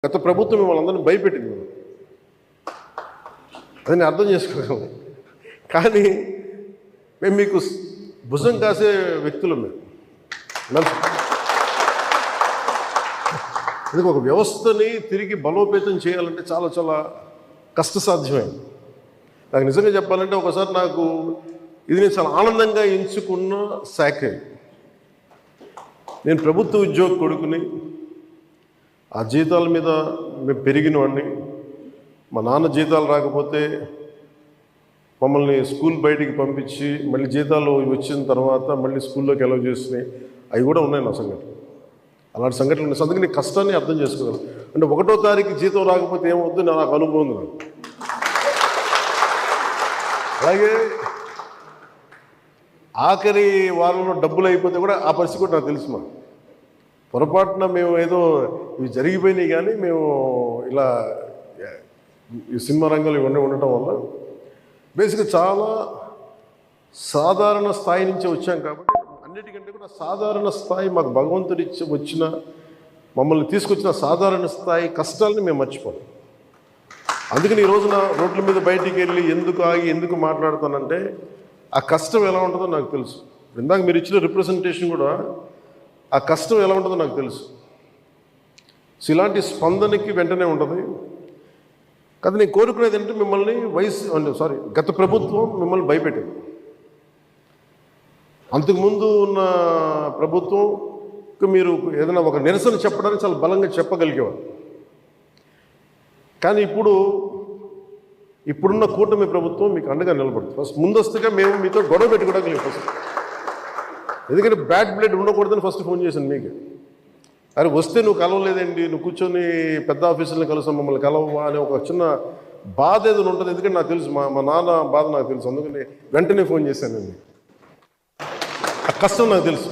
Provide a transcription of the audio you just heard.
గత ప్రభుత్వం మిమ్మల్ని అందరినీ భయపెట్టింది, అది నేను అర్థం చేసుకోగలను. కానీ మేము మీకు భుజం కాసే వ్యక్తులు మేము. ఇది ఒక వ్యవస్థని తిరిగి బలోపేతం చేయాలంటే చాలా చాలా కష్టసాధ్యమైంది. నాకు నిజంగా చెప్పాలంటే ఒకసారి నాకు ఇది నేను చాలా ఆనందంగా ఎంచుకున్న శాఖ. నేను ప్రభుత్వ ఉద్యోగ కొడుకుని, ఆ జీతాల మీద మేము పెరిగిన వాడిని. మా నాన్న జీతాలు రాకపోతే మమ్మల్ని స్కూల్ బయటికి పంపించి మళ్ళీ జీతాలు వచ్చిన తర్వాత మళ్ళీ స్కూల్లోకి అలౌ చేసినాయి, అవి కూడా ఉన్నాయి నా సంఘటన. అలాంటి సంఘటనలు ఉన్నాయి. అందుకని నీ కష్టాన్ని అర్థం చేసుకోగలను. అంటే 1వ తారీఖు జీతం రాకపోతే ఏమవుద్దు నాకు అనుభవం ఉంది. అలాగే ఆఖరి వారంలో డబ్బులు అయిపోతే కూడా ఆ పరిస్థితి కూడా నాకు తెలుసు. మా పొరపాటున మేము ఏదో ఇవి జరిగిపోయినాయి, కానీ మేము ఇలా ఈ సినిమా రంగంలో ఇవన్నీ ఉండటం వల్ల బేసిక్గా చాలా సాధారణ స్థాయి నుంచి వచ్చాం. కాబట్టి అన్నిటికంటే కూడా సాధారణ స్థాయి మాకు భగవంతుడి వచ్చిన మమ్మల్ని తీసుకొచ్చిన సాధారణ స్థాయి కష్టాలని మేము మర్చిపోం. అందుకని ఈ రోజున రోడ్ల మీద బయటికి వెళ్ళి ఎందుకు ఆగి ఎందుకు మాట్లాడుతానంటే ఆ కష్టం ఎలా ఉంటుందో నాకు తెలుసు. ఇందాక మీరు ఇచ్చిన రిప్రజెంటేషన్ కూడా ఆ కష్టం ఎలా ఉంటుందో నాకు తెలుసు. సో ఇలాంటి స్పందనకి వెంటనే ఉంటుంది కదా. నేను కోరుకునేది ఏంటంటే మిమ్మల్ని గత ప్రభుత్వం మిమ్మల్ని భయపెట్టింది. అంతకుముందు ఉన్న ప్రభుత్వంకి మీరు ఏదైనా ఒక నిరసన చెప్పడానికి చాలా బలంగా చెప్పగలిగేవారు. కానీ ఇప్పుడున్న కూటమి ప్రభుత్వం మీకు అండగా నిలబడుతుంది. ఫస్ట్ ముందస్తుగా మేము మీతో గొడవ పెట్టుకోవడానికి ఫస్ట్, ఎందుకంటే బ్యాడ్ బ్లడ్ ఉండకూడదని ఫస్ట్ ఫోన్ చేశాను మీకు. అరే వస్తే నువ్వు కలవలేదండి, నువ్వు కూర్చొని పెద్ద ఆఫీసులను కలుస్తాం, మమ్మల్ని కలవవా అనే ఒక చిన్న బాధ ఏదైనా ఉంటుంది. ఎందుకంటే నాకు తెలుసు, మా నాన్న బాధ నాకు తెలుసు. అందుకని వెంటనే ఫోన్ చేశానండి. ఆ కష్టం నాకు తెలుసు.